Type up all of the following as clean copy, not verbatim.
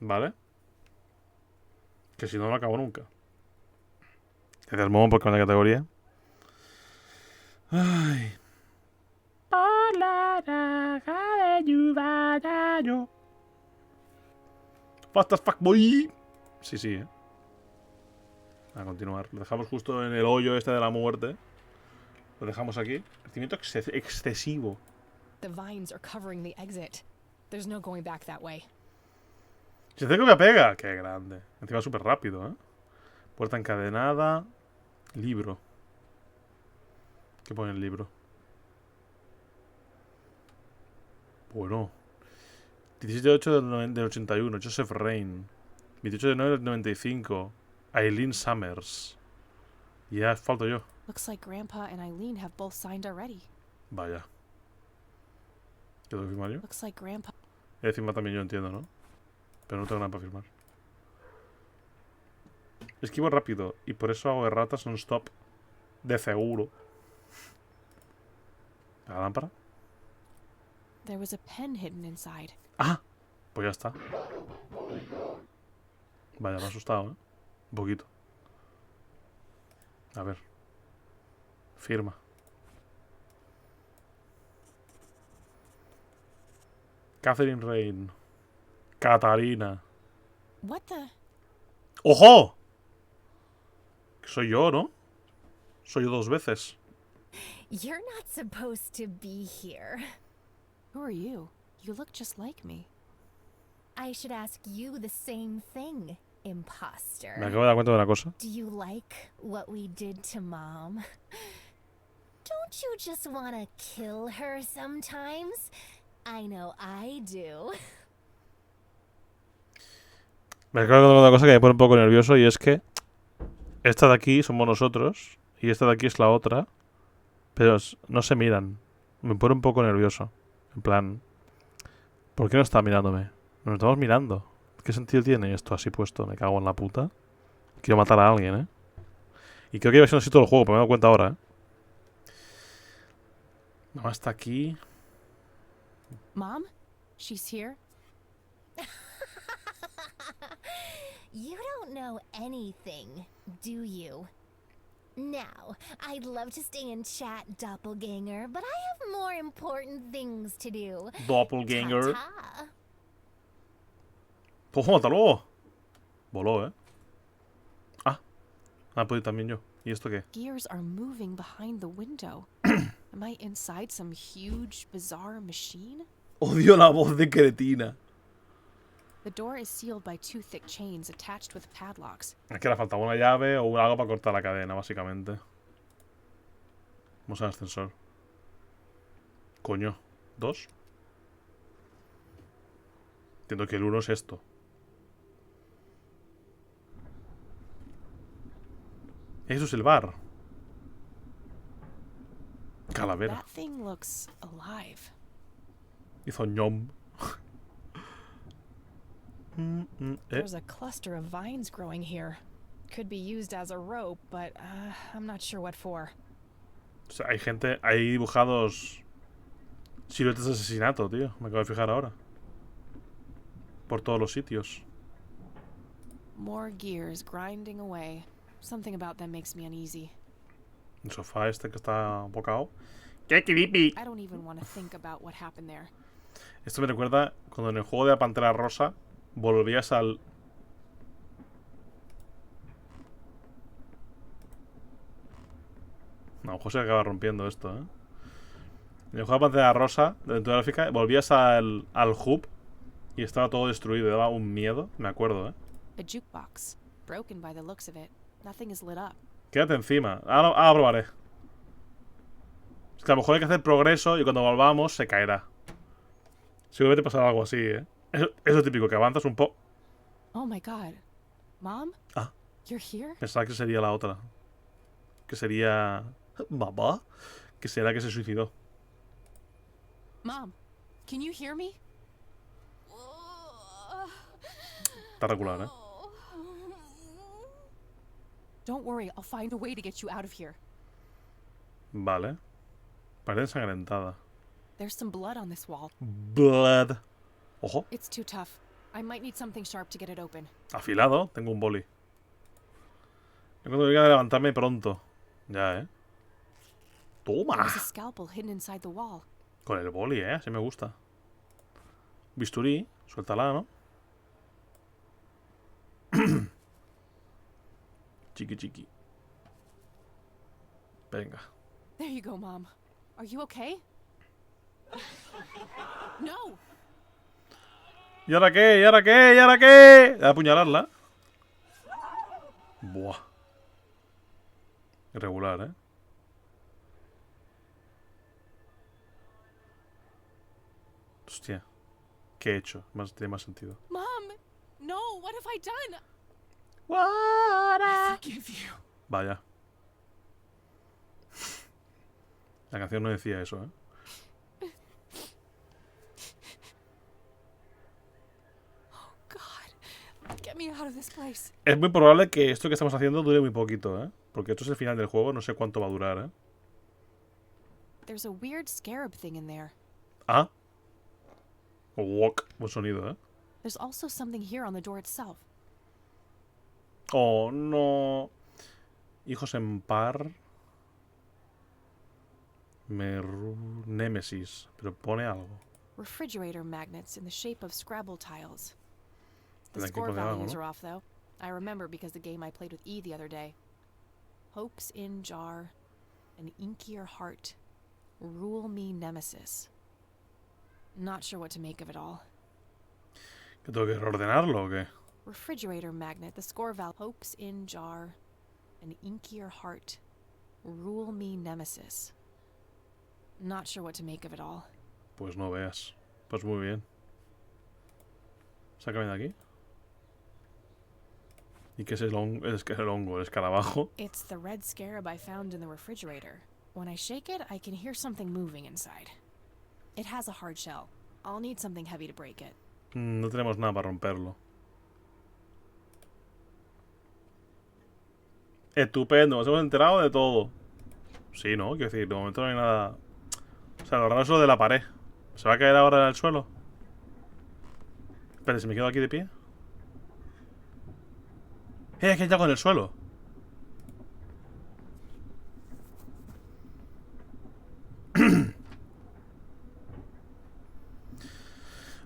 Vale. Que si no, no acabo nunca. Gracias, Momo, por cambiar de categoría. Ay. Fast as fuck, boy. Sí, sí, A continuar. Lo dejamos justo en el hoyo este de la muerte. Lo dejamos aquí. Crecimiento excesivo. The vines are covering the exit. There's no going back that way. Se hace que me pega. Qué grande. Encima súper rápido, Puerta encadenada. Libro. ¿Qué pone el libro? Bueno. 17 de 8 del 81. Joseph Rain. 28 de 9 del 95. Eileen Summers. Ya, falto yo. Looks like Grandpa and Eileen have both signed already. Vaya. ¿Qué tengo que firmar yo? Looks like Grandpa. He de firmar también yo, entiendo, ¿no? Pero no tengo nada para firmar. Esquivo rápido. Y por eso hago erratas non-stop. De seguro. ¿La lámpara? There was a pen hidden inside. ¡Ah! Pues ya está. Vaya, me ha asustado, Un poquito. A ver. Firma. Catherine Rain. Catarina. What the? ¡Ojo! Que soy yo, ¿no? Soy yo 2 veces. You're not supposed to be here. Who are you? You look just like me. I should ask you the same thing, imposter. Me acabo de dar cuenta de una cosa. Do you like what we did to Mom? Don't you just want to kill her sometimes? I know I do. Me acabo de dar una cosa que me pone un poco nervioso y es que esta de aquí somos nosotros y esta de aquí es la otra, pero no se miran. Me pone un poco nervioso. En plan, ¿por qué no está mirándome? Nos estamos mirando. ¿Qué sentido tiene esto así puesto? Me cago en la puta. Quiero matar a alguien, Y creo que iba siendo así todo el juego, pero me he dado cuenta ahora, Mamá está aquí. Mom? She's here? You don't know anything, do you? Now, I'd love to stay and chat, doppelganger, but I have more important things to do. Doppelganger. Ta-ta. ¡Ojo, mátalo! Voló, Ah, puedo ir también yo. ¿Y esto qué? Gears are moving behind the window. Am I inside some huge, bizarre machine? Odio la voz de cretina. The door is sealed by 2 thick chains attached with padlocks. Es que le faltaba una llave o algo para cortar la cadena, básicamente. Vamos al ascensor. Coño. ¿2? Entiendo que el 1 es esto. Eso es el bar. Calavera. That thing looks alive. Hizo ñom. There's a cluster of vines growing here. Could be used as a rope, but I'm not sure what for. O sea, hay dibujados siluetas de asesinato, tío. Me acabo de fijar ahora. Por todos los sitios. More gears grinding away. Something about them makes me uneasy. El sofá este que está bocado. ¡Qué creepy! I don't even want to think about what happened there. Esto me recuerda cuando en el juego de la Pantera Rosa volvías al... No, José acaba rompiendo esto, En el juego de la Pantera Rosa, de aventura gráfica, volvías al hub y estaba todo destruido. Daba un miedo, me acuerdo, A jukebox, broken by the looks of it. Nothing is lit up. Quédate encima. Ahora probaré. Es que a lo mejor hay que hacer progreso y cuando volvamos se caerá. Seguramente pasará algo así, Es lo típico, que avanzas un poco. Oh my god. Mom? Ah. You're here? Pensaba que sería la otra. Que sería... ¿Mamá? Que será que se suicidó. Mom, can you hear me? Está regular, Don't worry, I'll find a way to get you out of here. Vale. Parece ensangrentada. There's some blood on this wall. Blood. Ojo. It's too tough. I might need something sharp to get it open. Afilado. Tengo un boli. Tengo que levantarme pronto. Ya, ¿eh? There Toma. was a scalpel hidden inside the wall. Con el boli, ¿eh? Así me gusta. Bisturí. Suéltala, ¿no? Chiqui, chiqui. Venga. There you go, Mom. Are you okay? No! ¿Y ahora qué? ¿Y ahora qué? ¿Y ahora qué? Voy a apuñalarla. Buah. Irregular, ¿eh? Hostia. ¿Qué he hecho? Tiene más sentido. Mom! No! What have I done? What? I forgive you. Vaya. La canción no decía eso, ¿eh? God. Get me out of this place. Es muy probable que esto que estamos haciendo dure muy poquito, ¿eh? Porque esto es el final del juego, no sé cuánto va a durar, ¿eh? There's a weird scarab thing in there. Ah. Walk. Buen sonido, ¿eh? There's also something here on the door itself. Oh, no. Hijos en par. Némesis. Pero pone algo. Refrigerator magnets in the shape of Scrabble tiles. The Tendrán que score poner algo, values ¿no? are off, though. I remember because the game I played with E the other day. Hoax in jar. An inkier heart. Rule me nemesis. Not sure what to make of it all. ¿Que tengo que reordenarlo o qué? Refrigerator magnet, the score value. Hoax in jar. An inkier heart. Rule me nemesis. Not sure what to make of it all. Pues no veas. Pues muy bien. Sácame de aquí. ¿Y qué es el hongo? Es que el hongo, el escarabajo. It's the red scarab I found in the refrigerator. When I shake it, I can hear something moving inside. It has a hard shell. I'll need something heavy to break it. No tenemos nada para romperlo. Estupendo, nos hemos enterado de todo. Sí, ¿no? Quiero decir, de momento no hay nada. O sea, lo raro es lo de la pared. ¿Se va a caer ahora en el suelo? Espera, ¿se me quedo aquí de pie? Que hay algo en el suelo.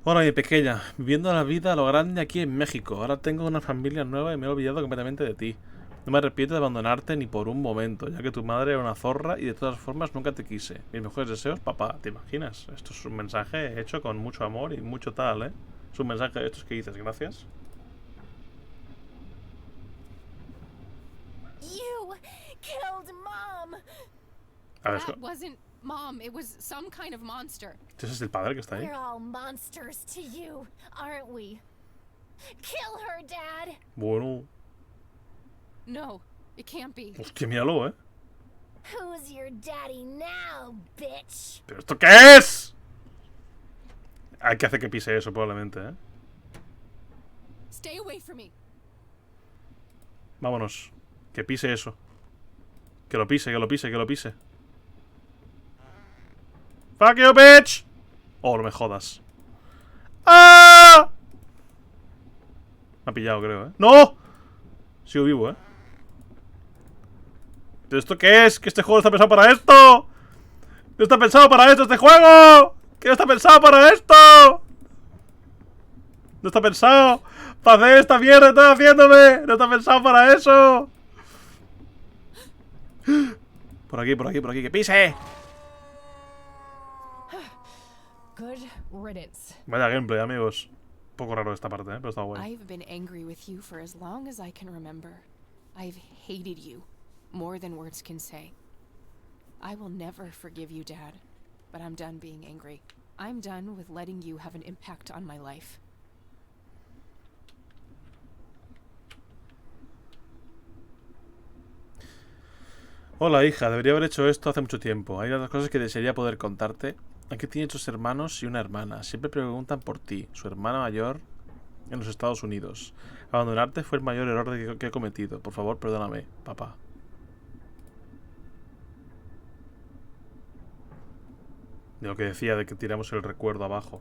Hola, mi pequeña. Viviendo la vida a lo grande aquí en México. Ahora tengo una familia nueva y me he olvidado completamente de ti. No me arrepiento de abandonarte ni por un momento, ya que tu madre era una zorra y de todas formas nunca te quise. Mis mejores deseos, papá. ¿Te imaginas? Esto es un mensaje hecho con mucho amor y mucho tal, ¿eh? Es un mensaje de estos que dices, gracias. You killed Mom! A ver, That wasn't Mom. It was some kind of monster. ¿ese es el padre que está ahí? We're all monsters to you, aren't we? Kill her, Dad! Bueno, No, it can't be. hostia, míralo, ¿eh? Who's your daddy now, bitch? ¿Pero esto qué es? Hay que hacer que pise eso, probablemente, ¿eh? Stay away from me. Vámonos. Que pise eso. Que lo pise, que lo pise, que lo pise. ¡Fuck you, bitch! Oh, no me jodas. ¡Ah! Me ha pillado, creo, ¿eh? ¡No! Sigo vivo, ¿eh? ¿Pero esto qué es? ¿Que este juego no está pensado para esto? ¡No está pensado para esto este juego! ¡Que no está pensado para esto! ¡No está pensado para hacer esta mierda que estoy haciéndome! ¡No está pensado para eso! Por aquí, por aquí, por aquí. ¡Que pise! Good riddance. Vaya gameplay, amigos. Un poco raro esta parte, pero está guay. I've been angry with you for as long as I can remember. I've hated you more than words can say. I will never forgive you, Dad, but I'm done being angry. I'm done with letting you have an impact on my life. Hola, hija. Debería haber hecho esto hace mucho tiempo. Hay otras cosas que desearía poder contarte. Aquí tiene 2 hermanos y una hermana. Siempre preguntan por ti. Su hermana mayor en los Estados Unidos. Abandonarte fue el mayor error que he cometido. Por favor, perdóname, papá. De lo que decía, de que tiramos el recuerdo abajo.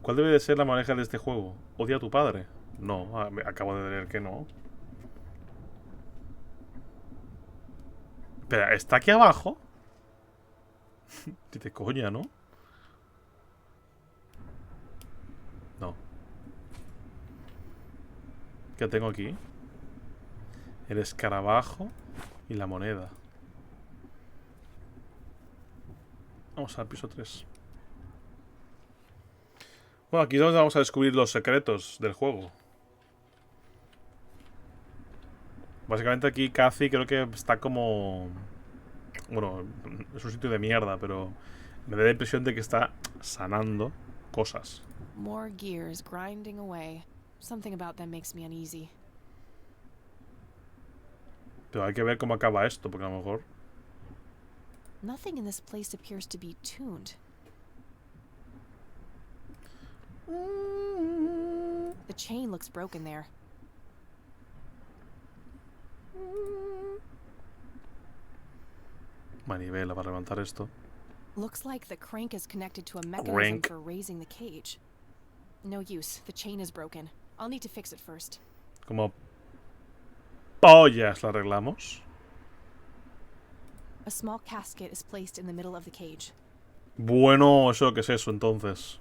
¿Cuál debe de ser la moraleja de este juego? ¿Odia a tu padre? No, acabo de leer que no. Espera, ¿está aquí abajo? Te coña, ¿no? No. ¿Qué tengo aquí? El escarabajo y la moneda. Vamos al piso 3. Bueno, aquí es donde vamos a descubrir los secretos del juego. Básicamente aquí Cathy creo que está como... Bueno, es un sitio de mierda, pero me da la impresión de que está sanando cosas. More gears grinding away. Something about them makes me uneasy. Pero hay que ver cómo acaba esto, porque a lo mejor... Nothing in this place appears to be tuned. The chain looks broken there. Manivela para levantar esto. Looks like the crank is connected to a mechanism for raising the cage. No use. The chain is broken. I'll need to fix it first. Como pollas la arreglamos. A small casket is placed in the middle of the cage. Bueno, ¿eso qué es eso entonces?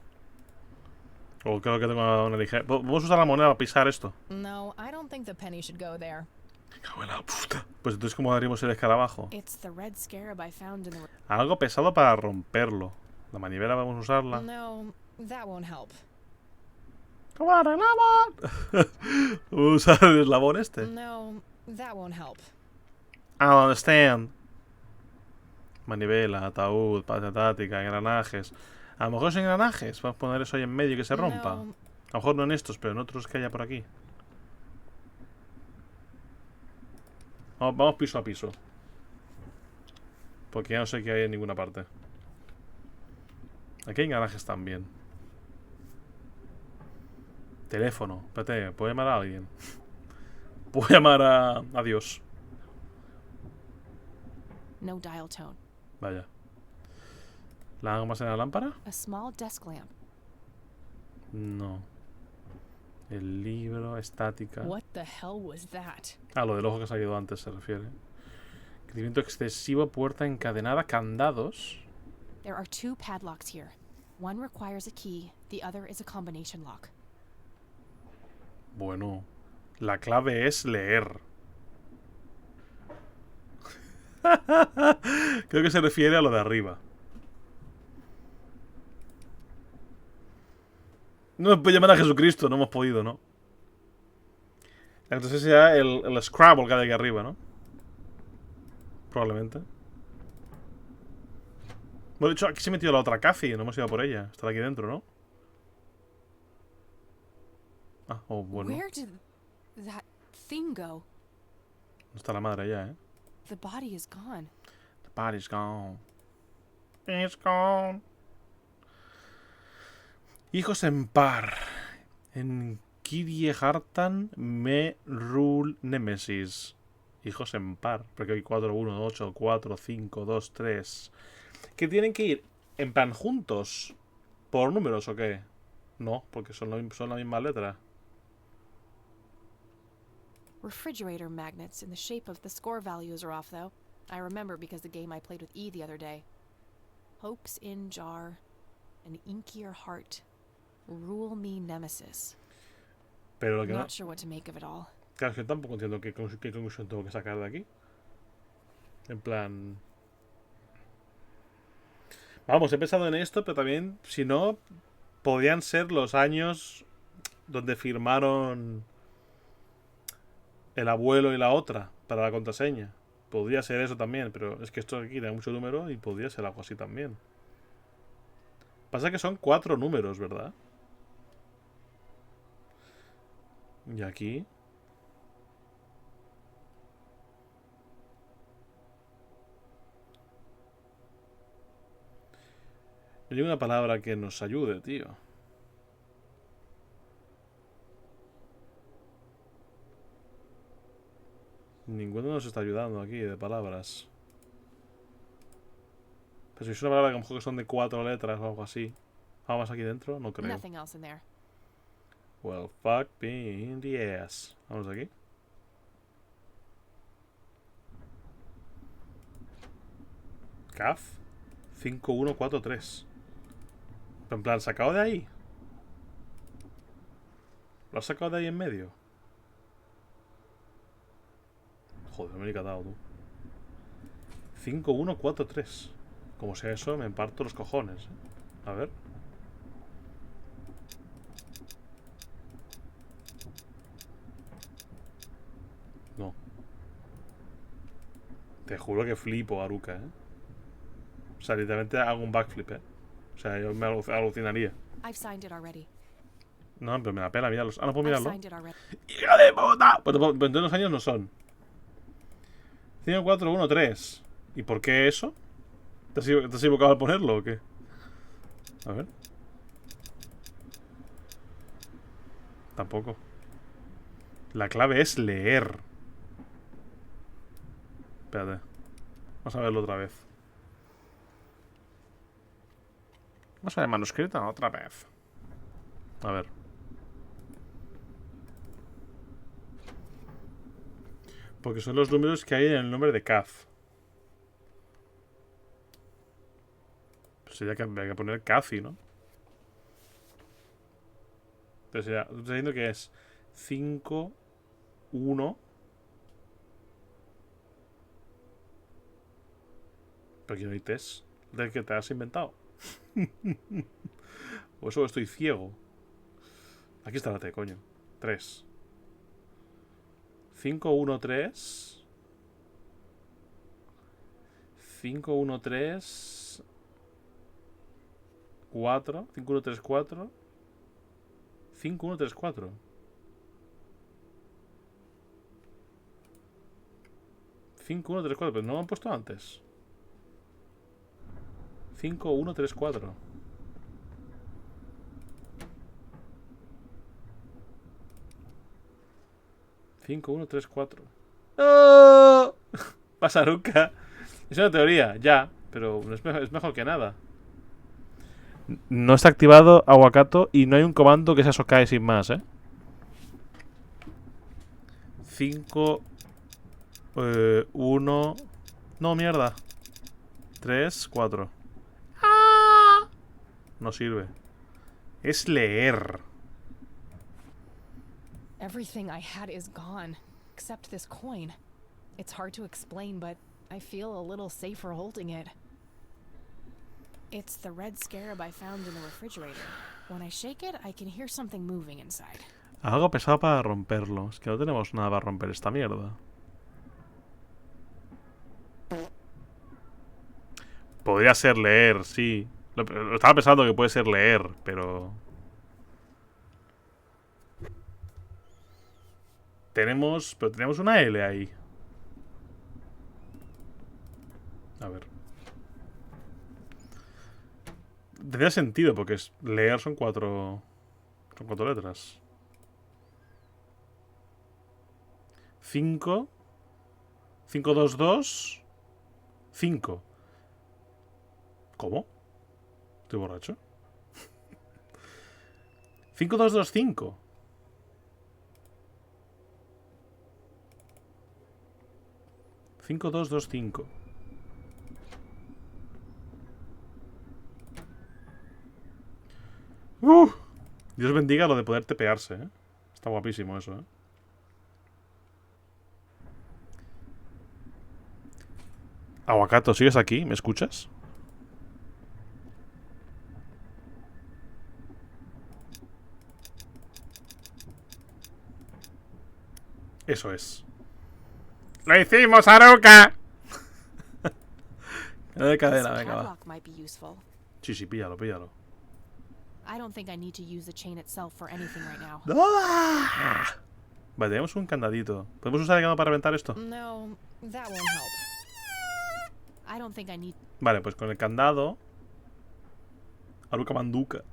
O creo que tengo una ligera... ¿Vamos a usar la moneda para pisar esto? No, I don't think the penny should go there. Me cago en la puta. Pues entonces, ¿cómo abrimos el escarabajo? It's the red scarab I found in the... Algo pesado para romperlo. La manivela vamos a usarla. No, that won't help. ¿Cómo la arreglamos? ¿Vamos a usar el eslabón este? No, that won't help. I don't understand. Manivela, ataúd, parte táctica, engranajes. A lo mejor son engranajes. Vamos a poner eso ahí en medio y que se rompa. A No. lo mejor no en estos, pero en otros que haya por aquí. Vamos piso a piso. Porque ya no sé qué hay en ninguna parte. Aquí hay engranajes también. Teléfono. Espérate, ¿puedo llamar a alguien? Puedo llamar a Dios. No dial tone. Vaya. ¿La hago más en la lámpara? A small desk lamp. No. El libro, estática. What the hell was that? Ah, lo del ojo que ha salido antes se refiere. Crecimiento excesivo, puerta encadenada, candados. There are two padlocks here. One requires a key, the other is a combination lock. Bueno, la clave es leer. Creo que se refiere a lo de arriba. No me puede llamar a Jesucristo, no hemos podido, ¿no? Entonces será el Scrabble que hay aquí arriba, ¿no? Probablemente. Bueno, de hecho, aquí se ha metido la otra Cathy, no hemos ido por ella. Está aquí dentro, ¿no? Ah, oh, bueno. Where did that thing go? No está la madre ya, ¿eh? The body is gone. The body's gone. It's gone. Hijos en par. En Kirie Hartan me rule Nemesis. Hijos en par. Porque hay 4, 1, 8, 4, 5, 2, 3. ¿Que tienen que ir en plan juntos? ¿Por números o qué? No, porque son la misma letra. Refrigerator magnets in the shape of the score values are off, though. I remember because the game I played with E the other day. Hopes in jar. An inkier heart. Rule me nemesis. Pero lo que no... Not sure what to make of it all. Claro, es que tampoco entiendo qué conclusión tengo que sacar de aquí. En plan... Vamos, he pensado en esto, pero también, si no, podrían ser los años donde firmaron el abuelo y la otra para la contraseña. Podría ser eso también, pero es que esto aquí da mucho número y podría ser algo así también. Pasa que son 4 números, ¿verdad? Y aquí... No hay una palabra que nos ayude, tío. Ninguno nos está ayudando aquí de palabras. Pero si es una palabra que a lo mejor que son de 4 letras o algo así. ¿Algo más aquí dentro? No creo. Nothing else in there. Well, fuck me in the ass. Vamos aquí. CAF 5143. En plan, ¿sacado de ahí? ¿Lo has sacado de ahí en medio? Joder, me he catado tú. 5143. Como sea eso, me parto los cojones. A ver. No. Te juro que flipo, Aruka, O sea, literalmente hago un backflip, O sea, yo me alucinaría. I've signed it already. No, pero me la pela mirarlos. Ah, no puedo I've mirarlo. signed it already. ¡Hija de puta! Pues entonces los años no son. 5413. ¿Y por qué eso? ¿Te has equivocado al ponerlo o qué? A ver. Tampoco. La clave es leer. Espérate. Vamos a verlo otra vez. Vamos a ver el manuscrito otra vez. A ver. Porque son los números que hay en el nombre de CAF. Pues sería que habría que poner Cathy, ¿no? Entonces ya, estoy diciendo que es 5, 1. Pero aquí no hay test. ¿Del que te has inventado? O eso estoy ciego. Aquí está la T, coño. 3. 5, 1, 3. 5, 1, 3. 4. 5, 1, 3, 4. 5, 1, 3, 4. 5, 1, 3, 4. Pero no lo han puesto antes. 5, 1, 3, 4. 5, 1, 3, 4. ¡Oh! Pasa nunca. Es una teoría, ya. Pero es mejor que nada. No está activado Aguacato y no hay un comando que sea socae sin más, 5, 1. No, mierda. 3, 4. No sirve. Es leer. Everything I had is gone, except this coin. It's hard to explain, but I feel a little safer holding it. It's the red scarab I found in the refrigerator. When I shake it, I can hear something moving inside. Algo pesado para romperlo. Es que no tenemos nada para romper esta mierda. Podría ser leer, sí. Lo estaba pensando que puede ser leer, pero... Tenemos una L ahí. A ver. Tendría sentido, porque leer son 4... Son 4 letras. 5. 5, 2, 2. 5. ¿Cómo? ¿Estoy borracho? 5, 2, 2, 5. 5, 2, 2, 5. Dios bendiga lo de poder tepearse, Está guapísimo eso, Aguacato, ¿sigues aquí? ¿Me escuchas? Eso es. ¡Lo hicimos, Aruka! De cadena, This venga, va. padlock might be useful. Sí, sí, píllalo, píllalo. I don't think I need to use the chain itself for anything right now. Vale, tenemos un candadito. ¿Podemos usar el candado para reventar esto? No, that won't help. I don't think I need. Vale, pues con el candado... Aruka Manduka.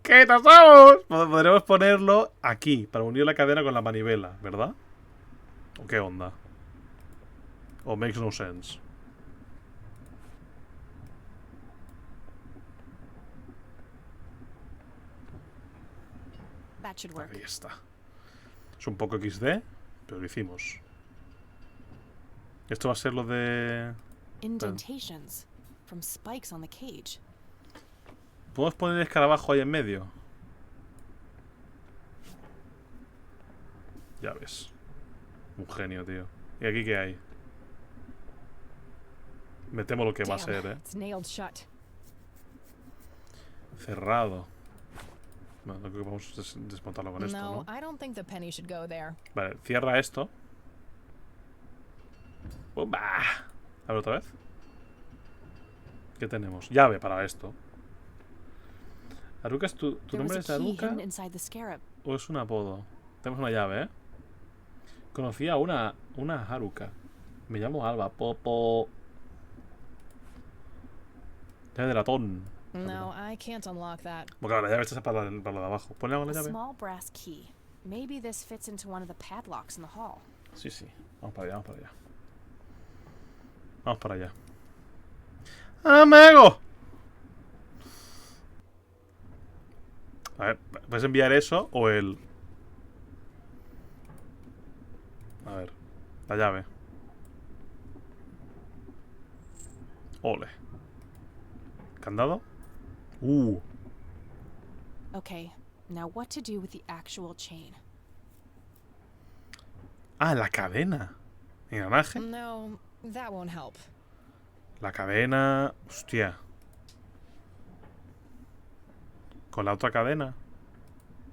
¿Qué somos? Podremos ponerlo aquí, para unir la cadena con la manivela, ¿verdad? ¿O qué onda? ¿O makes no sense? That should work. Ahí está. Es un poco XD, pero lo hicimos. Esto va a ser lo de... Indentations from spikes on the cage. ¿Podemos poner el escarabajo ahí en medio? Ya ves. Un genio, tío. ¿Y aquí qué hay? Me temo lo que va a ser, ¿eh? It's nailed shut. Cerrado. Bueno, no creo que vamos a desmontarlo con esto, No, ¿no? I don't think the penny should go there. Vale, cierra esto. ¡Bumba! A ver otra vez. ¿Qué tenemos? Llave para esto. Haruka, ¿tu There was nombre a es key Haruka hidden inside the scarab. o es un apodo? Tenemos una llave, ¿eh? Conocí a una Haruka. Me llamo Alba. Popo. Llave de latón. No, I can't unlock that. Porque ahora la llave está para lo de abajo. Ponle algo en A la llave. small brass key. Maybe this fits into one of the padlocks in the hall. Sí, sí. Vamos para allá, vamos para allá. Vamos para allá. ¡Amigo! A ver, ¿puedes enviar eso o el...? A ver, la llave. Ole. ¿Candado? Okay, now what to do with the actual chain? Ah, la cadena. Engranaje. No, that won't help. La cadena... Hostia. Con la otra cadena.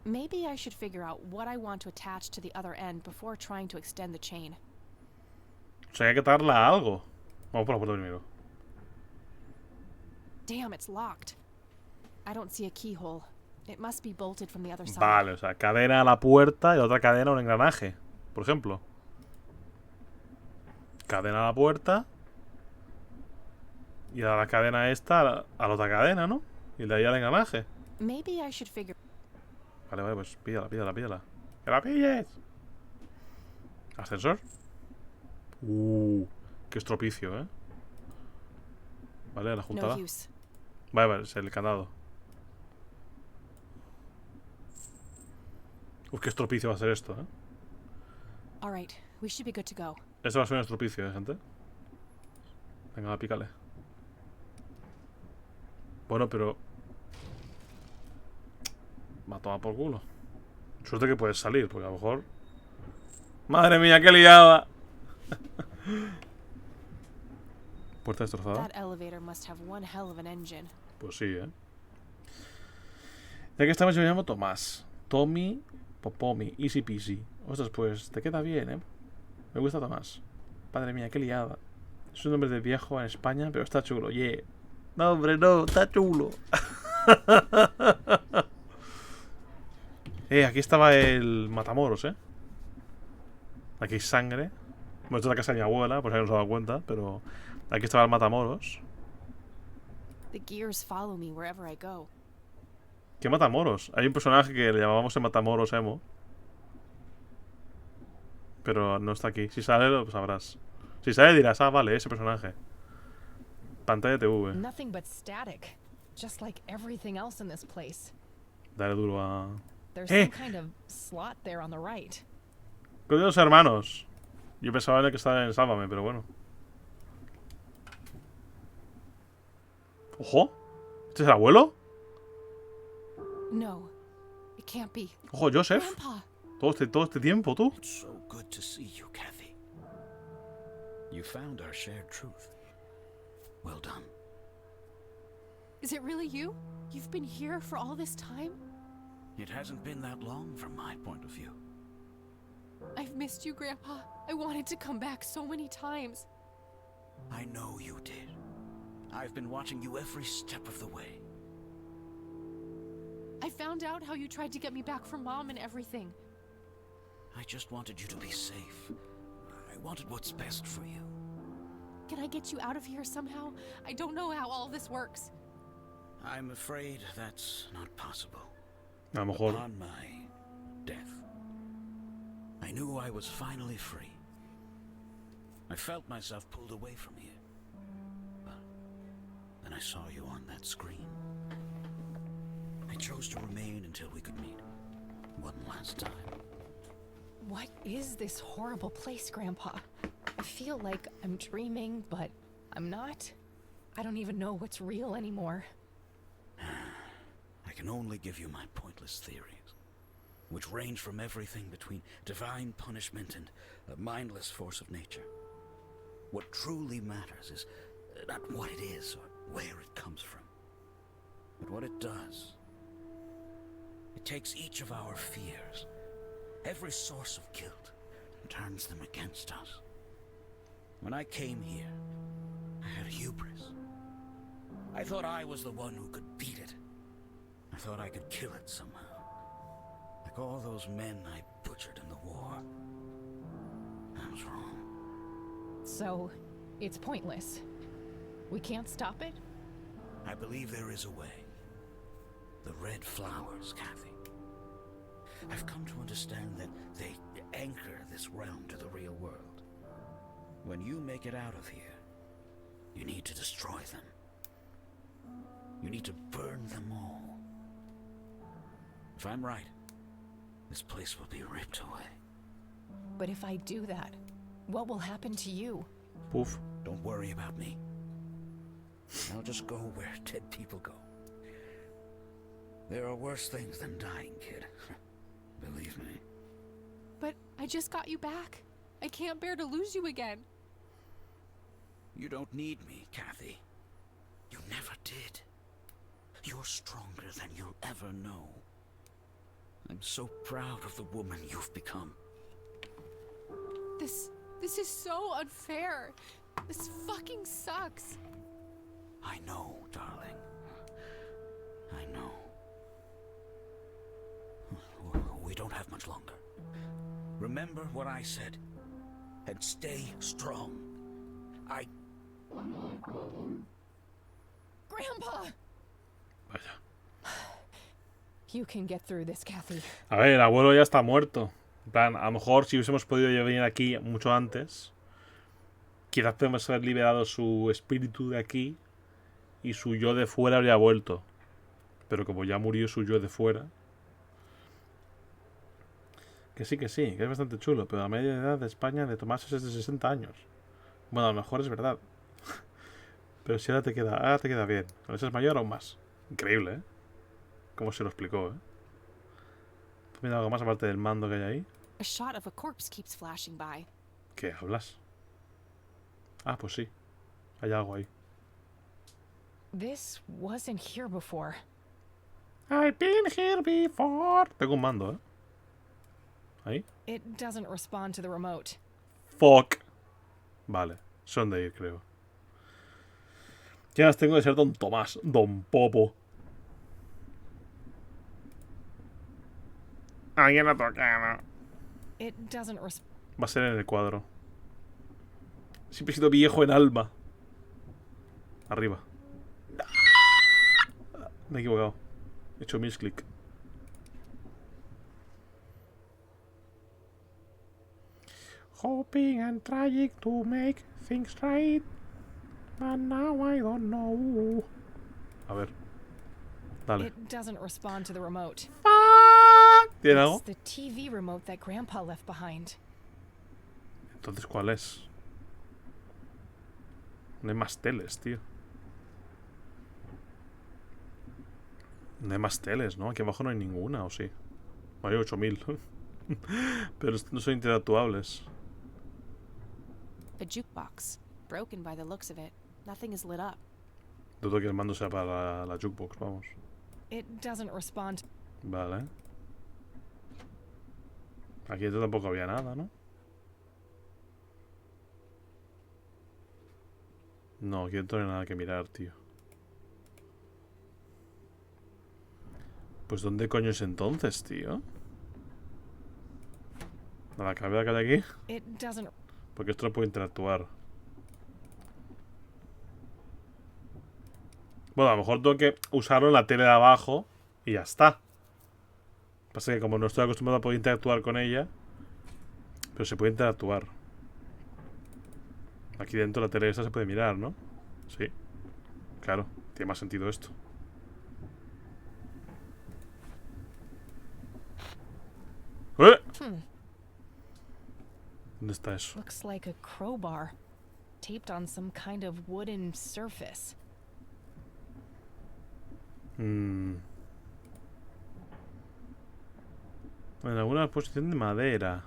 Maybe I should figure out what I want to attach to the other end before trying to extend the chain. O sea, hay que atarla a algo. Vamos por la puerta primero. Damn, it's locked. I don't see a keyhole. It must be bolted from the other side. Vale, o sea, cadena a la puerta y otra cadena a un engranaje. Por ejemplo. Cadena a la puerta. Y a la cadena esta a la otra cadena, ¿no? Y de ahí al engranaje. Maybe I should figure... Vale, vale, pues píllala. ¡Que la pilles! ¿Ascensor? Qué estropicio, ¿eh? Vale, la juntada. No use. Vale, es el candado. Qué estropicio va a ser esto, ¿eh? All right, we should be good to go. Esto va a ser un estropicio, ¿eh, gente? Venga, pícale. Bueno, pero... Va a tomar por culo. Suerte que puedes salir, porque a lo mejor... ¡Madre mía, qué liada! Puerta destrozada. That elevator must have one hell of an engine. Pues sí, ¿eh? Ya que estamos, yo me llamo Tomás. Tommy Popomi. Easy peasy. Ostras, pues te queda bien, ¿eh? Me gusta Tomás. Padre mía, qué liada. Es un nombre de viejo en España, pero está chulo. Yeah. No, hombre, no. Está chulo. Aquí estaba el matamoros, ¿eh? Aquí hay sangre. Bueno, esto es la casa de mi abuela, por si no se ha dado cuenta, pero... Aquí estaba el matamoros. The gears follow me wherever I go. ¿Qué matamoros? Hay un personaje que le llamábamos el matamoros emo. Pero no está aquí. Si sale, lo sabrás. Si sale, dirás, ah, vale, ese personaje. Pantalla TV. Nothing but static. Just like everything else in this place. Dale duro a... There's some kind of slot there on the right. Con los hermanos. Yo pensaba en el que estaba en Sálvame, pero bueno. ¡Ojo! ¿Este es el abuelo? No, it can't be. ¡Ojo, Joseph! Grandpa! Todo este tiempo, tú. It's so good to see you, Kathy. You found our shared truth. Well done. Is it really you? You've been here for all this time? It hasn't been that long from my point of view. I've missed you, Grandpa. I wanted to come back so many times. I know you did. I've been watching you every step of the way. I found out how you tried to get me back from Mom and everything. I just wanted you to be safe. I wanted what's best for you. Can I get you out of here somehow? I don't know how all this works. I'm afraid that's not possible. A lo mejor. Upon my death, I knew I was finally free. I felt myself pulled away from here. But then I saw you on that screen. I chose to remain until we could meet. one last time. What is this horrible place, Grandpa? I feel like I'm dreaming, but I'm not. I don't even know what's real anymore. I can only give you my pointless theories, which range from everything between divine punishment and a mindless force of nature. What truly matters is not what it is or where it comes from, but what it does. It takes each of our fears, every source of guilt, and turns them against us. When I came here, I had hubris. I thought I was the one who could beat it. I thought I could kill it somehow. Like all those men I butchered in the war. I was wrong. So, it's pointless. We can't stop it? I believe there is a way. The red flowers, Kathy. I've come to understand that they anchor this realm to the real world. When you make it out of here, you need to destroy them. You need to burn them all. If I'm right, this place will be ripped away. But if I do that, what will happen to you? Puf. Don't worry about me. I'll just go where dead people go. There are worse things than dying, kid. Believe me. But I just got you back. I can't bear to lose you again. You don't need me, Kathy. You never did. You're stronger than you'll ever know. I'm so proud of the woman you've become. This is so unfair. This fucking sucks. I know, darling. I know. We don't have much longer. Remember what I said, and stay strong. Grandpa! Vaya. You can get through this, Kathy. A ver, el abuelo ya está muerto. En plan, a lo mejor si hubiésemos podido venir aquí mucho antes, quizás podemos haber liberado su espíritu de aquí y su yo de fuera habría vuelto. Pero como ya murió su yo de fuera... Que sí, que es bastante chulo, pero la media edad de España de Tomás es de 60 años. Bueno, a lo mejor es verdad. Pero si ahora te queda bien. Cuando seas mayor aún más. Increíble, ¿eh? Como se lo explicó, ¿eh? Mira algo más aparte del mando que hay ahí. A shot of a corpse keeps flashing by. ¿Qué hablas? Ah, pues sí. Hay algo ahí. This wasn't here before. I've been here before. Tengo un mando, ¿eh? Ahí. It doesn't respond to the remote. Fuck. Vale. Son de ir, creo. Ya las tengo de ser Don Tomás. Don Popo. Alguien la toca, It doesn't Va a ser en el cuadro. Siempre he sido viejo en alma. Arriba. Me he equivocado. He hecho misclick. Hoping and trying to make things right. But now I don't know. A ver. Dale. It doesn't respond to the remote. ¿Tiene algo? It's the TV remote that Grandpa left behind. Entonces, ¿cuál es? No hay más teles, tío. No hay más teles, ¿no? Aquí abajo no hay ninguna, ¿o sí? Hay 8000. Pero no son interactuables. A jukebox. Broken by the looks of it. Nothing is lit up. Dudo que el mando sea para la jukebox, vamos. It doesn't respond. Vale. Aquí dentro tampoco había nada, ¿no? No, aquí dentro no hay nada que mirar, tío. Pues ¿dónde coño es entonces, tío? ¿A la cabeza que hay aquí? It doesn't. Porque esto no puede interactuar. Bueno, a lo mejor tengo que usarlo en la tele de abajo y ya está. Pasa que como no estoy acostumbrado a poder interactuar con ella, pero se puede interactuar. Aquí dentro la tele esa se puede mirar, ¿no? Sí. Claro, tiene más sentido esto. ¿Dónde está eso? Looks like a crowbar, taped on some kind of wooden surface. En alguna posición de madera.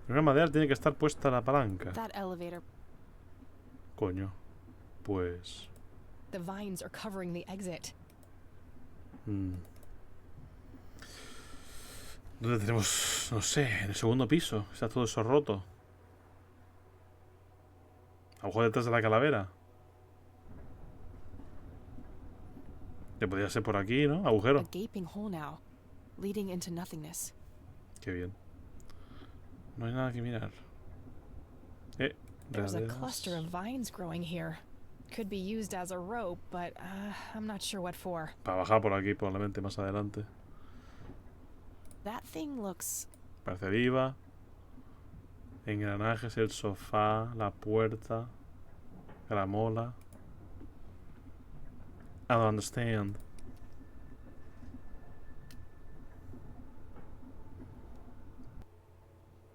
En una madera tiene que estar puesta la palanca. That elevator. Coño. Pues... The vines are covering the exit. ¿Dónde tenemos? No sé, en el segundo piso. Está todo eso roto. A lo mejor detrás de la calavera. Que podría ser por aquí, ¿no? A Agujero. gaping hole now, leading into nothingness. Qué bien. No hay nada que mirar. There's a Regaderas. cluster of vines growing here. Could be used as a rope, but I'm not sure what for. Para bajar por aquí, probablemente más adelante. That thing looks... Parece viva. Engranajes, el sofá, la puerta, gramola. I don't understand.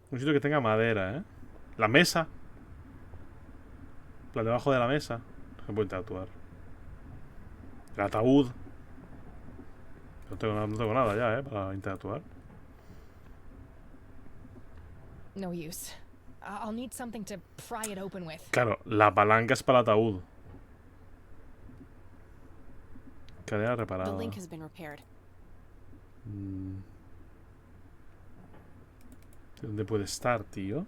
Un sitio que tenga madera, ¿eh? La mesa. La debajo de la mesa. Se puede interactuar. El ataúd. No tengo nada ya, ¿eh? Para interactuar. No use. I'll need something to pry it open with. Claro, la palanca es para el ataúd. Cadena The reparada. link has been repaired. ¿Dónde puede estar, tío?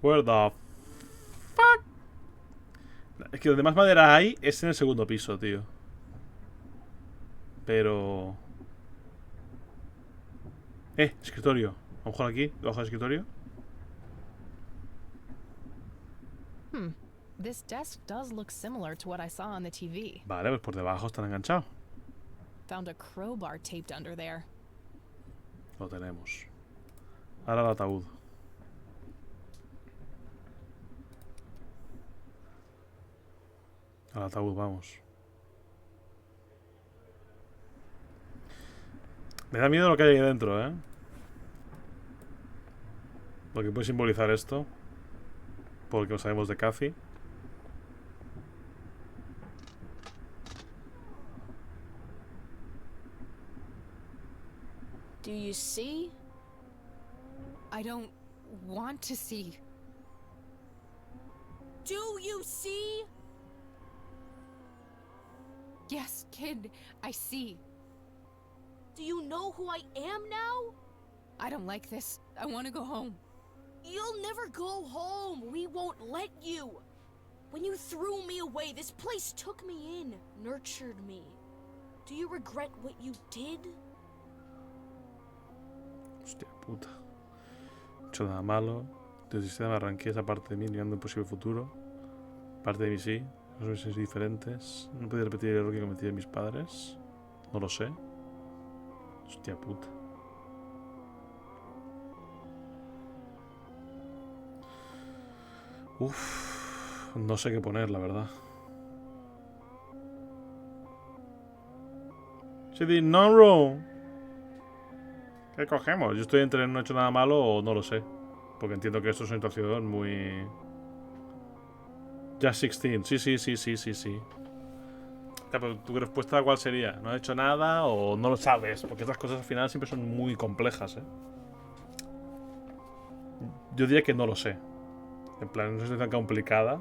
Where the fuck? Es que donde más madera hay es en el segundo piso, tío. Pero... escritorio. A lo mejor aquí, debajo del escritorio. This desk does look similar to what I saw on the TV. Vale, pues por debajo están enganchados. Found a crowbar taped under there. Lo tenemos. Ahora el ataúd. Al ataúd, vamos. Me da miedo lo que hay ahí dentro, ¿eh? Lo que puede simbolizar esto. Porque lo sabemos de Cathy. Do you see? I don't want to see. Do you see? Yes, kid, I see. Do you know who I am now? I don't like this. I want to go home. You'll never go home. We won't let you. When you threw me away, this place took me in, nurtured me. Do you regret what you did? Hostia puta. No he hecho nada malo. Del sistema arranqué esa parte de mí mirando un posible futuro. Parte de mí sí. No son diferentes. No podía repetir el error que cometí de mis padres. No lo sé. Hostia puta. Uff. No sé qué poner, la verdad. She did no wrong. ¿Qué cogemos? Yo estoy entre no he hecho nada malo o no lo sé. Porque entiendo que esto es una situación muy... Just 16. Sí. Pero tu respuesta, ¿cuál sería? ¿No has hecho nada o no lo sabes? Porque estas cosas al final siempre son muy complejas, ¿eh? Yo diría que no lo sé. En plan, no es tan complicada.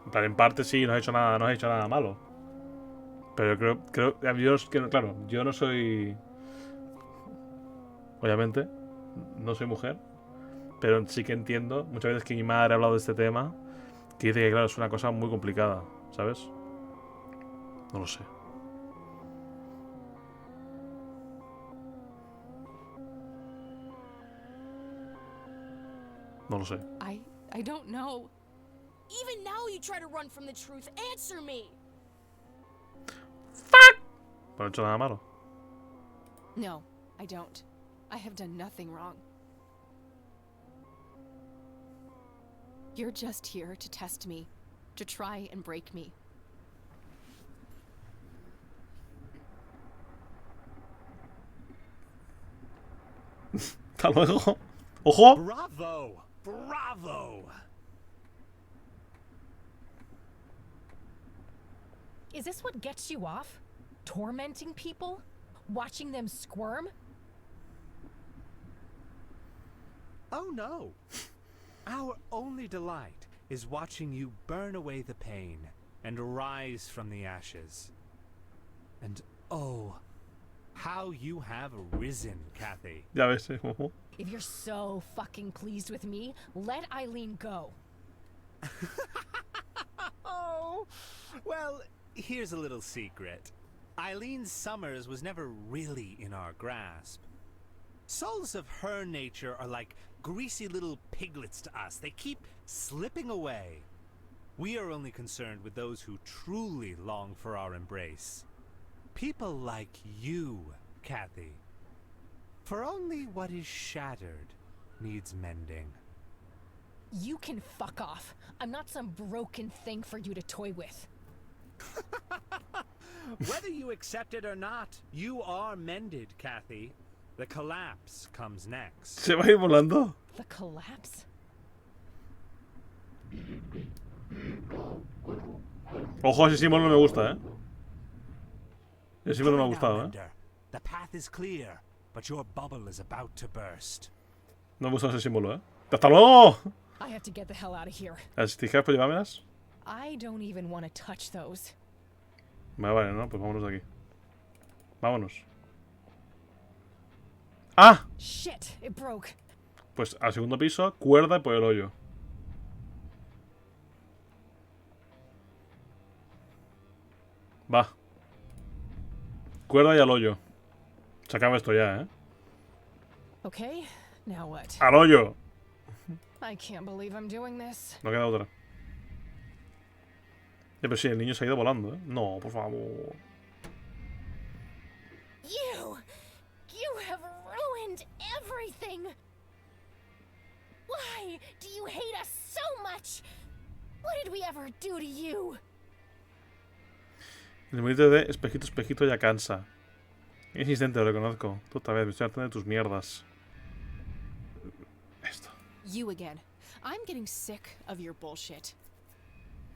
En plan, en parte sí, no has hecho nada malo. Pero claro, yo no soy... Obviamente, no soy mujer. Pero sí que entiendo, muchas veces que mi madre ha hablado de este tema, que dice que, claro, es una cosa muy complicada, ¿sabes? No lo sé. No lo sé. I don't know. Even now you try to run from the truth. Answer me. No he hecho nada malo. No, I don't. I have done nothing wrong. You're just here to test me. to try and break me. Hasta luego. ¡Ojo! Bravo! Bravo! Is this what gets you off? Tormenting people? Watching them squirm? Oh no! Our only delight is watching you burn away the pain and rise from the ashes. And oh, how you have risen, Kathy. Ya ves, ojo. If you're so fucking pleased with me, let Eileen go. Oh, well, here's a little secret. Eileen Summers was never really in our grasp. Souls of her nature are like greasy little piglets to us. They keep slipping away. We are only concerned with those who truly long for our embrace. People like you, Kathy. For only what is shattered needs mending. You can fuck off. I'm not some broken thing for you to toy with. Whether you accept it or not, you are mended, Kathy. The collapse comes next. Se va a ir volando. The collapse? Ojo, ese símbolo no me gusta, ¿eh? Ese símbolo no me ha Hurry now, gustado, ¿eh? Mender. The path is clear, but your bubble is about to burst. No me gusta ese símbolo, ¿eh? ¡Hasta luego! I have to get the hell out of here. Las tijeras, pues llévamelas. I don't even want to touch those. Vale, ¿no? Pues vámonos de aquí. Vámonos. ¡Ah! Shit, it broke. Pues al segundo piso, cuerda y por el hoyo. Va. Cuerda y al hoyo. Se acaba esto ya, ¿eh? Okay, now what? ¡Al hoyo! I can't believe I'm doing this. No queda otra. Pero sí, el niño se ha ido volando, ¿eh? No, por favor. You have ruined everything. Why do you hate us so much? What did we ever do to you? El monito de espejito, espejito ya cansa. Es insistente, lo reconozco. Tú otra vez, me estoy hartando de tus mierdas. Esto. You again. I'm getting sick of your bullshit.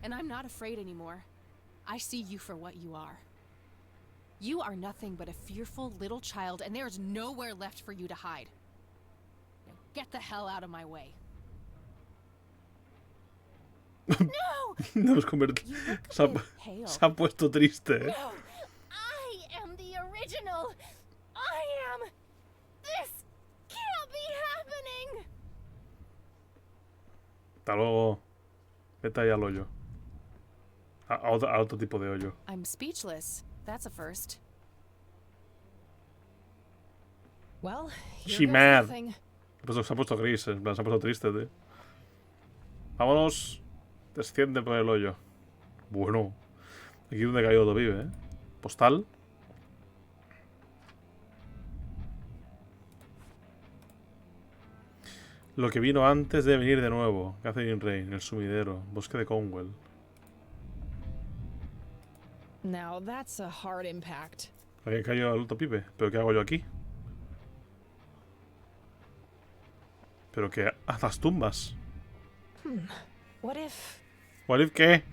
And I'm not afraid anymore. I see you for what you are. You are nothing but a fearful little child, and there's nowhere left for you to hide. Now get the hell out of my way. No! Nos convertimos. You look Se ha, a bit pale. se ha puesto triste, ¿eh? No! I am the original! I am! This can't be happening! Hasta luego. Vete ahí al hoyo. A otro tipo de hoyo. I'm speechless. That's a first. Well, She here goes mad. nothing. Se ha puesto gris, en plan, se ha puesto triste, tío. Vámonos. Desciende por el hoyo. Bueno. Aquí donde cayó todo vive, ¿eh? Postal. Lo que vino antes de venir de nuevo. Catherine Rain, el sumidero. Bosque de Conwell. Now that's a hard impact. Aquí cayó el otro pibe. ¿Pero qué hago yo aquí? ¿Pero qué? ¿Haz las tumbas? What if ¿What if qué?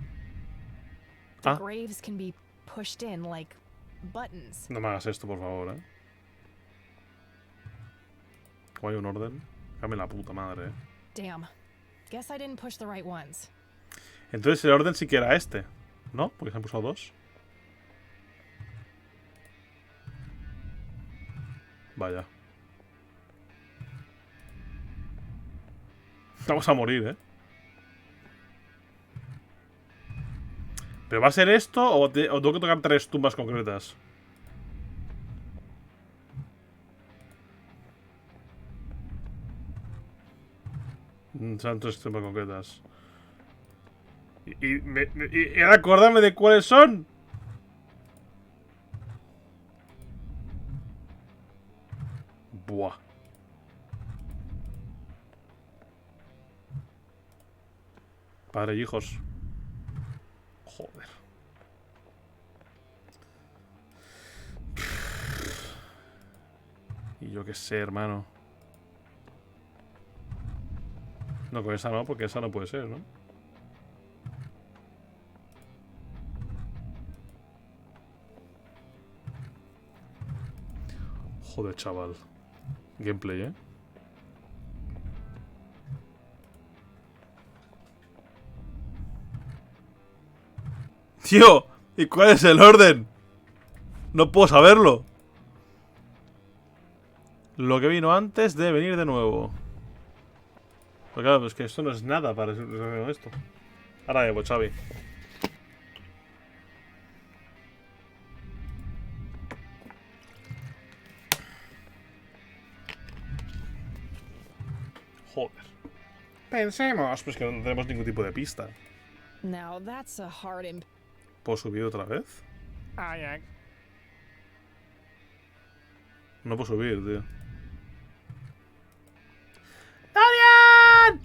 the Ah. graves can be pushed in like buttons? No me hagas esto, por favor, ¿eh? ¿Cómo hay un orden? Dame la puta madre, ¿eh? Damn. Guess I didn't push the right ones. Entonces el orden sí que era este, ¿no? Porque se han puesto dos. Vaya. Vamos a morir, ¿eh? ¿Pero va a ser esto o tengo que tocar tres tumbas concretas? Son tres tumbas concretas. Y acordarme de cuáles son. Buah. Padre y hijos. Joder. Y yo qué sé, hermano. No, con esa no, porque esa no puede ser, ¿no? Joder, chaval. Gameplay, ¿eh? Tío, ¿y cuál es el orden? No puedo saberlo. Lo que vino antes debe venir de nuevo. Pues claro, es que esto no es nada para esto. Ahora pues, Xavi. Joder. Pensemos, pues que no tenemos ningún tipo de pista. Now that's a hard imp. ¿Puedo subir otra vez? No puedo subir, tío. ¡Dorian!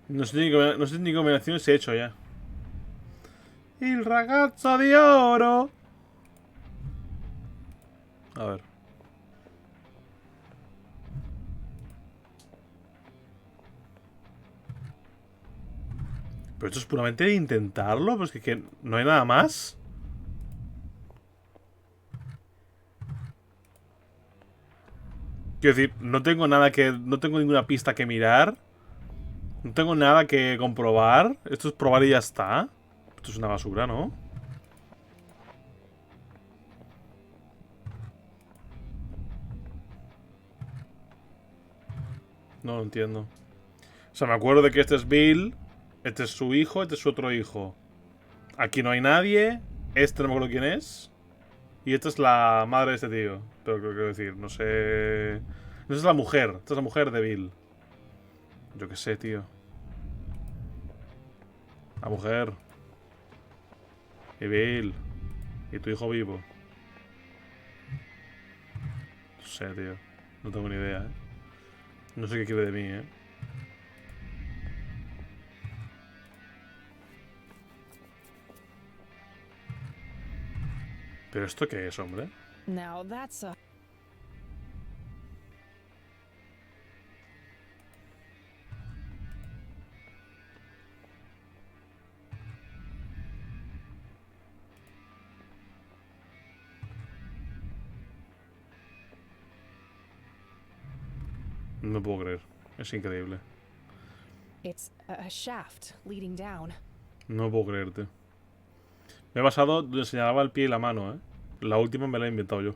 No sé ni combinación se ha hecho ya. Il ragazzo di oro. A ver. Pero esto es puramente de intentarlo. Pues que no hay nada más. Quiero decir, no tengo nada que. No tengo ninguna pista que mirar. No tengo nada que comprobar. Esto es probar y ya está. Esto es una basura, ¿no? No lo entiendo. O sea, me acuerdo de que este es Bill. Este es su hijo, este es su otro hijo. Aquí no hay nadie. Este no me acuerdo quién es. Y esta es la madre de este tío. Pero creo que decir, no sé. Esta es la mujer. Esta es la mujer de Bill. Yo qué sé, tío. La mujer. Y Bill. Y tu hijo vivo. No sé, tío. No tengo ni idea, No sé qué quiere de mí, ¿Pero esto qué es, hombre? Now that's a. No puedo creer. Es increíble. It's a shaft leading down. No puedo creerte. Me he basado donde señalaba el pie y la mano, La última me la he inventado yo.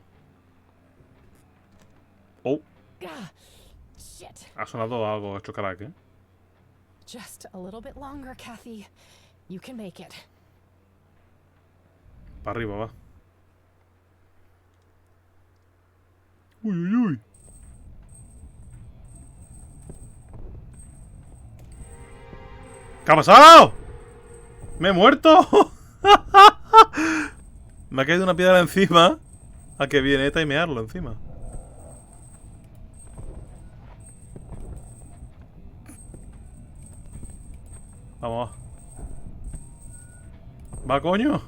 Oh. Gah, shit. Ha sonado algo hecho crack, Just a little bit longer, Kathy. You can make it. Para arriba, va. Uy, uy, uy. ¿Qué ha pasado? ¡Me he muerto! Me ha caído una piedra encima. ¿A que viene a timearlo encima? Vamos, va. ¿Va, coño?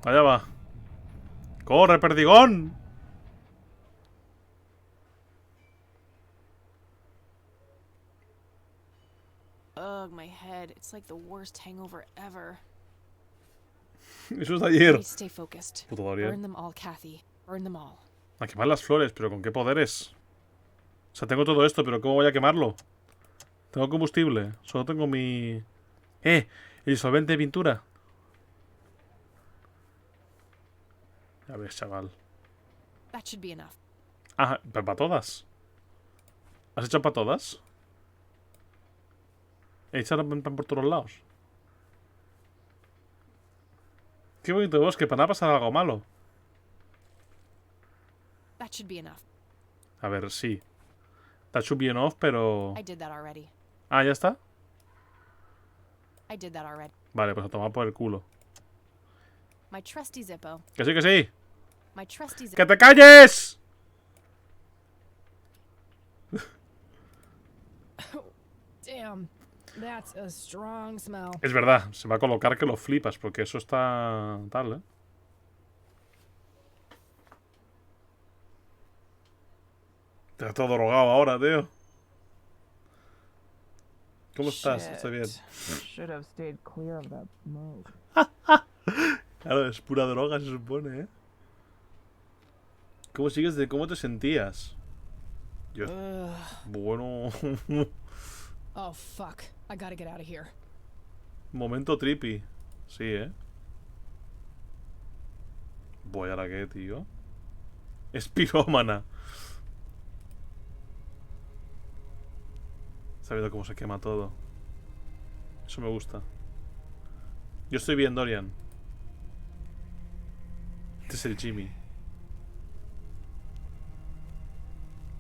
Allá va. ¡Corre, perdigón! Ugh, my head. It's like the worst hangover ever. Eso es de I ayer. need to stay focused. Puto Dorian. Burn them all, Kathy. Burn them all. A quemar las flores, pero ¿con qué poderes? O sea, tengo todo esto, pero ¿cómo voy a quemarlo? Tengo combustible. Solo tengo mi... ¡Eh! El solvente de pintura. Ya ves, chaval. That should be enough. Ah, para todas. ¿Has hecho para todas? He echado pan por todos lados. Qué bonito bosque, para nada pasar algo malo. That should be enough. A ver, sí. That should be enough, pero... I did that already. Ah, ¿ya está? I did that already. Vale, pues a tomar por el culo. My trusty Zippo. Que sí, que sí. My trusty Zippo. ¡Que te calles! Damn, that's a strong smell. Es verdad, se va a colocar que lo flipas, porque eso está tal, ¿eh? Estás todo drogado ahora, tío. ¿Cómo estás? Estoy bien. Should have stayed clear of that smoke. Claro, es pura droga, se supone, ¿eh? ¿Cómo sigues de cómo te sentías? Yo... Bueno... Oh fuck, I gotta get out of here. Momento trippy. Sí, ¿eh? Voy a la que, tío. Es pirómana. Está viendo cómo se quema todo. Eso me gusta. Yo estoy bien, Dorian. Este es el Jimmy.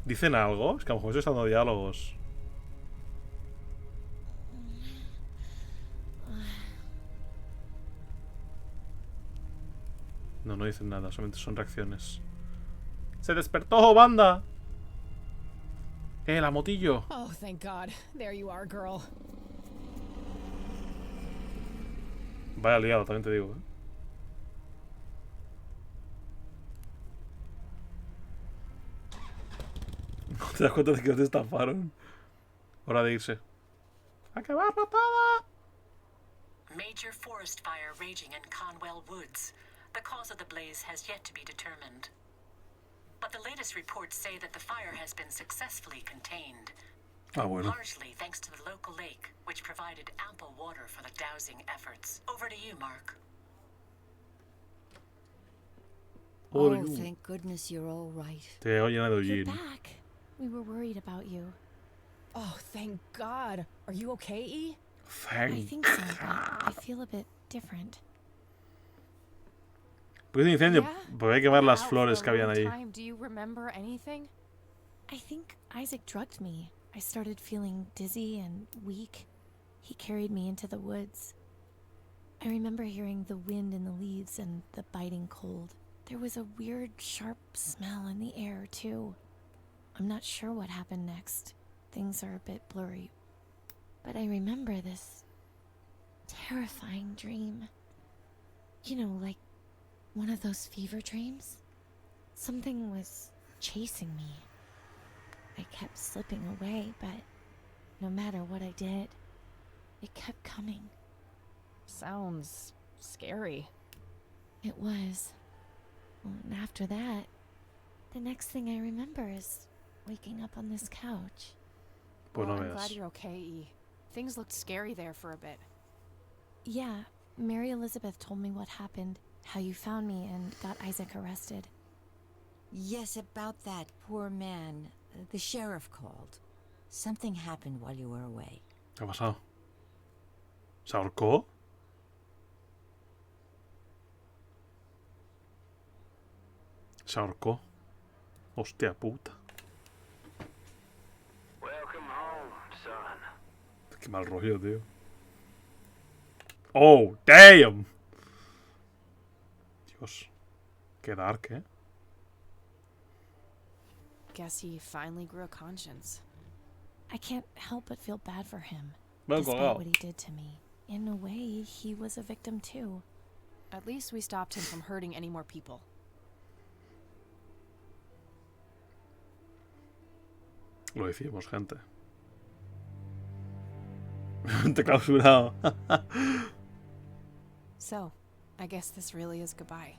¿Dicen algo? Es que a lo mejor estoy dando diálogos. No, no dicen nada, solamente son reacciones. ¡Se despertó, banda! La motillo. Oh, thank God. There you are, girl. Vaya liado, también te digo, ¿eh? ¿No te das cuenta de que no te estafaron? Hora de irse. ¡Acabarlo todo! Major forest fire raging in Conwell Woods. The cause of the blaze has yet to be determined. But the latest reports say that the fire has been successfully contained. Ah, bueno. Largely thanks to the local lake, which provided ample water for the dousing efforts. Over to you, Mark. Oh, thank goodness you're all right. Te he llenado de You're gin. back. We were worried about you. Oh, thank God. Are you okay, E? I think so, but I feel a bit different. ¿Por qué es un incendio? Yeah? Pues hay que quemar las Out flores for que a habían long ahí. time. Do you remember anything? I think Isaac drugged me. I started feeling dizzy and weak. He carried me into the woods. I remember hearing the wind in the leaves and the biting cold. There was a weird, sharp smell in the air, too. I'm not sure what happened next. Things are a bit blurry. But I remember this terrifying dream. You know, like one of those fever dreams. Something was chasing me. I kept slipping away, but no matter what I did, it kept coming. Sounds scary. It was. Well, and after that, the next thing I remember is waking up on this couch. Pues no I'm veas. glad you're okay, E. Things looked scary there for a bit. Yeah, Mary Elizabeth told me what happened, how you found me and got Isaac arrested. Yes, about that poor man. The sheriff called. Something happened while you were away. ¿Qué ha pasado? ¿Se ahorcó? Se ahorcó. Hostia puta. Welcome home, son. Qué mal rollo, tío. Oh, damn. Dios. Qué dark, ¿eh? Guess he finally grew a conscience. I can't help but feel bad for him. Me han Despite colgado. what he did to me. In a way, he was a victim too. At least we stopped him from hurting any more people. Lo decimos, gente. Te he clausurado. So, I guess this really is goodbye.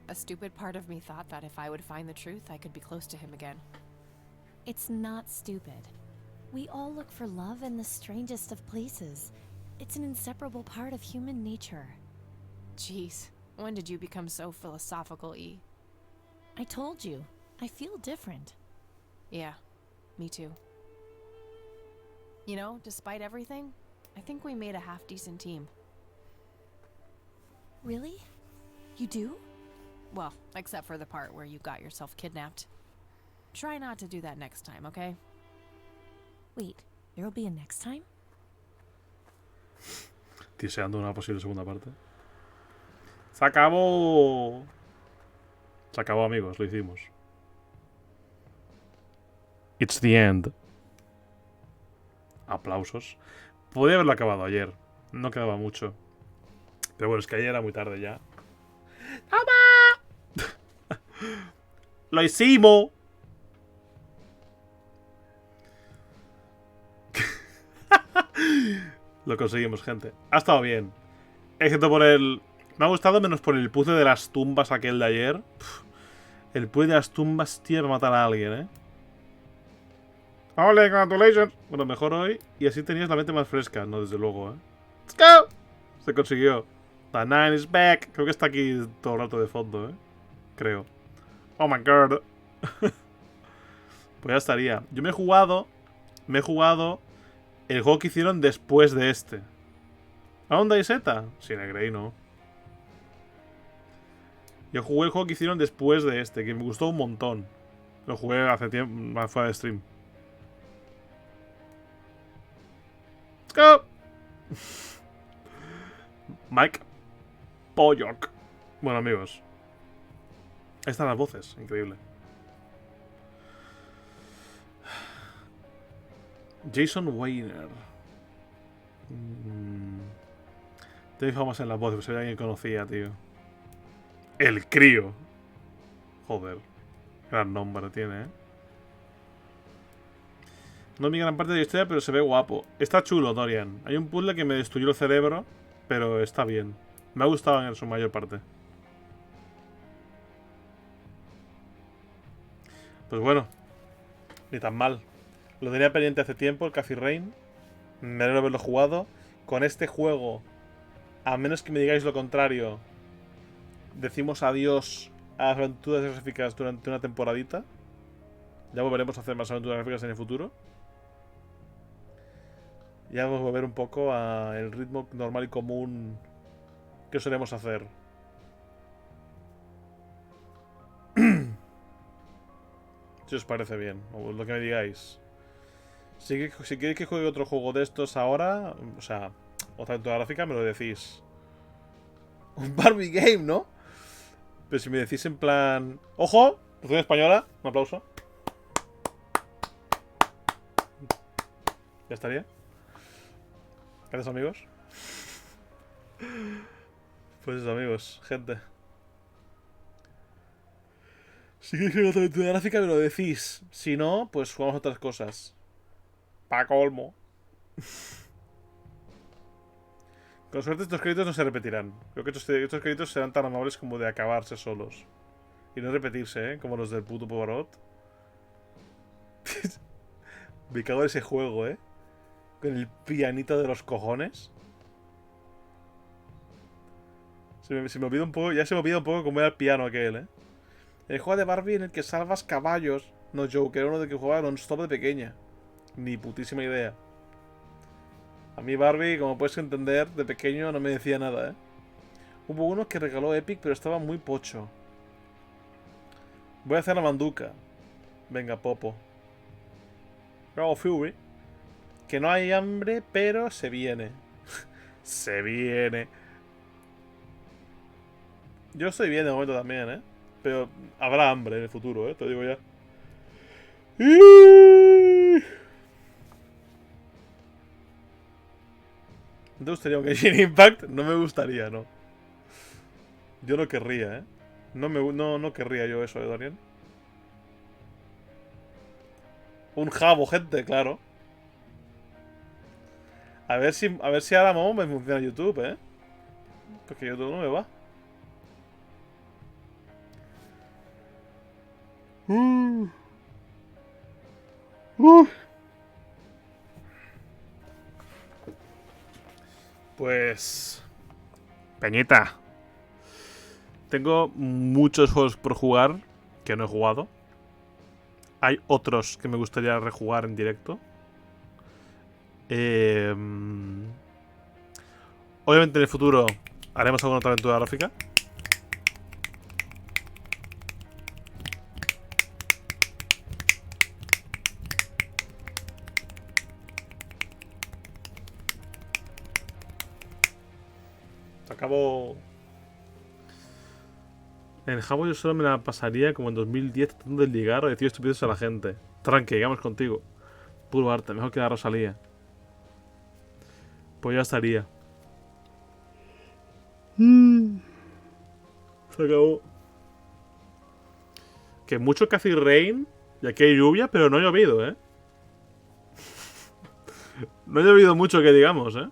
A stupid part of me thought that if I would find the truth, I could be close to him again. It's not stupid. We all look for love in the strangest of places. It's an inseparable part of human nature. Jeez, when did you become so philosophical, E? I told you, I feel different. Yeah, me too. You know, despite everything, I think we made a half-decent team. Really? You do? Well, except for the part where you got yourself kidnapped. Try not to do that next time, okay? Wait, there'll be a next time? Tiseando una posible segunda parte. ¡Se acabó! Se acabó, amigos, lo hicimos. It's the end. Aplausos. Podría haberlo acabado ayer. No quedaba mucho. Pero bueno, es que ayer era muy tarde ya. ¡Toma! ¡Lo hicimos! Lo conseguimos, gente. Ha estado bien. Excepto por el... Me ha gustado menos por el puzzle de las tumbas aquel de ayer. El puzzle de las tumbas, tío, para matar a alguien, ¿eh? ¡Ole, congratulations! Bueno, mejor hoy. Y así tenías la mente más fresca. No, desde luego, ¿eh? ¡Let's go! Se consiguió. The nine is back. Creo que está aquí todo el rato de fondo, ¿eh? Creo. Oh my god. Pues ya estaría. Yo me he jugado el juego que hicieron después de este. ¿A dónde hay Z? Sin el Grey, no. Yo jugué el juego que hicieron después de este, que me gustó un montón. Lo jugué hace tiempo, más fuera de stream. Let's go. Mike Pollock. Bueno, amigos. Ahí están las voces, increíble. Jason Weiner. Te fijamos en las voces, pues si alguien que conocía, tío. El crío. Joder. Gran nombre tiene, ¿eh? No es mi gran parte de la historia, pero se ve guapo. Está chulo, Dorian. Hay un puzzle que me destruyó el cerebro, pero está bien. Me ha gustado en su mayor parte. Pues bueno. Ni tan mal. Lo tenía pendiente hace tiempo, el Coffee Rain. Me alegro de haberlo jugado. Con este juego, a menos que me digáis lo contrario, decimos adiós a las aventuras gráficas durante una temporadita. Ya volveremos a hacer más aventuras gráficas en el futuro. Ya vamos a volver un poco al ritmo normal y común que solemos hacer. Si os parece bien, o lo que me digáis. Si queréis que juegue otro juego de estos ahora, o sea, otra aventura gráfica, me lo decís. Un Barbie Game, ¿no? Pero si me decís en plan... ¡Ojo! Producción española. Un aplauso. Ya estaría. Gracias, amigos. Pues eso, amigos. Gente. Si queréis que otra aventura gráfica, me lo decís. Si no, pues jugamos otras cosas. Pa' colmo. Con suerte estos créditos no se repetirán. Creo que estos créditos serán tan amables como de acabarse solos. Y no repetirse, ¿eh? Como los del puto Pobarot. Me cago en ese juego, ¿eh? Con el pianito de los cojones. Se me olvida un poco... Ya se me olvida un poco cómo era el piano aquel, ¿eh? El juego de Barbie en el que salvas caballos. No, Joe, que era uno de que jugaba non-stop de pequeña. Ni putísima idea. A mí Barbie, como puedes entender, de pequeño no me decía nada, ¿eh? Hubo uno que regaló Epic, pero estaba muy pocho. Voy a hacer la manduca. Venga, Popo. Luego Fury. Que no hay hambre, pero se viene. Se viene. Yo estoy bien de momento también, ¿eh? Pero habrá hambre en el futuro, ¿eh? Te lo digo ya. ¿No te gustaría un Genshin Impact? No me gustaría, no. Yo no querría, ¿eh? No querría yo eso, Dorian. Un jabo, gente, claro. A ver si ahora mismo me funciona YouTube, ¿eh? Porque YouTube no me va. Pues... Peñita. Tengo muchos juegos por jugar que no he jugado. Hay otros que me gustaría rejugar en directo. Obviamente en el futuro haremos alguna otra aventura gráfica. Acabo... En el Jabo yo solo me la pasaría como en 2010 tratando de ligar o decir estupideces a la gente. Tranque, llegamos contigo. Puro arte, mejor que la Rosalía. Pues ya estaría. Se acabó. Que mucho que hace rain y aquí hay lluvia, pero no ha llovido, ¿eh? No ha llovido mucho que digamos, ¿eh?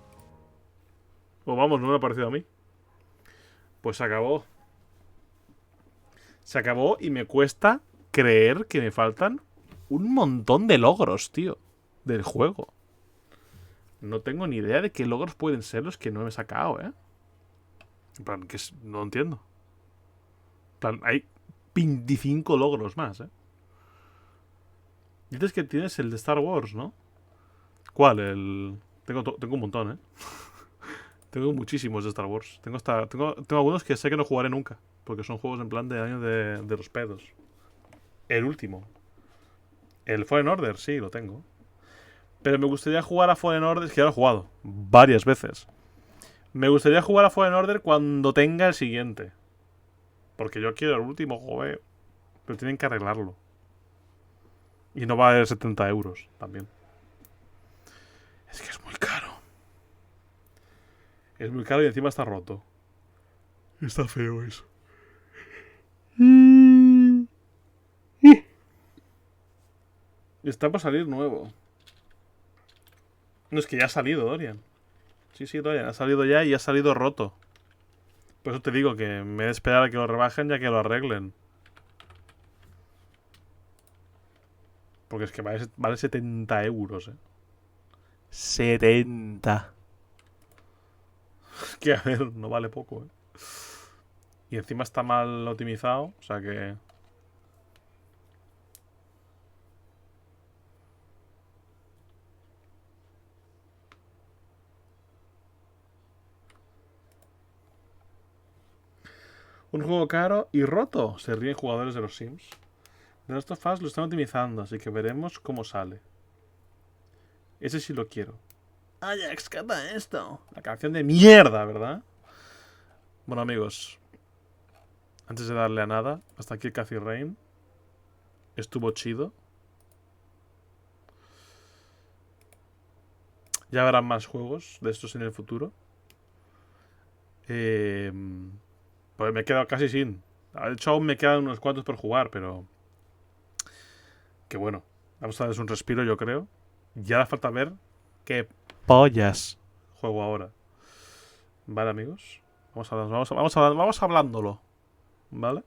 O vamos, no me ha parecido a mí. Pues se acabó. Se acabó y me cuesta creer que me faltan un montón de logros, tío, del juego. No tengo ni idea de qué logros pueden ser los que no he sacado, ¿eh? En plan, que no entiendo. En plan, hay 25 logros más, ¿eh? Dices que tienes el de Star Wars, ¿no? ¿Cuál? Tengo un montón, ¿eh? Tengo muchísimos de Star Wars. Tengo algunos que sé que no jugaré nunca. Porque son juegos en plan de año de los pedos. El último. El Fallen Order, sí, lo tengo. Pero me gustaría jugar a Fallen Order, que ya lo he jugado varias veces. Me gustaría jugar a Fallen Order cuando tenga el siguiente. Porque yo quiero el último, joder. Pero tienen que arreglarlo. Y no va a haber 70 euros también. Es que es muy caro. Es muy caro y encima está roto. Está feo eso. Está por salir nuevo. No, es que ya ha salido, Dorian. Sí, Dorian, ha salido ya y ha salido roto. Por eso te digo que me he de esperar a que lo rebajen y a que lo arreglen. Porque es que vale 70 euros, ¿eh? 70. Que a ver, no vale poco, ¿eh? Y encima está mal optimizado, o sea que... Un juego caro y roto. Se ríen jugadores de los Sims. The Last of Us lo están optimizando, así que veremos cómo sale. Ese sí lo quiero. Ajax, canta esto. La canción de mierda, ¿verdad? Bueno, amigos. Antes de darle a nada, hasta aquí el Cathy Rain. Estuvo chido. Ya habrá más juegos de estos en el futuro. Pues me he quedado casi sin. De hecho, aún me quedan unos cuantos por jugar, pero... Que bueno. Vamos a darles un respiro, yo creo. Y ahora falta ver qué pollas juego ahora. Vale, amigos. Vamos hablándolo. ¿Vale?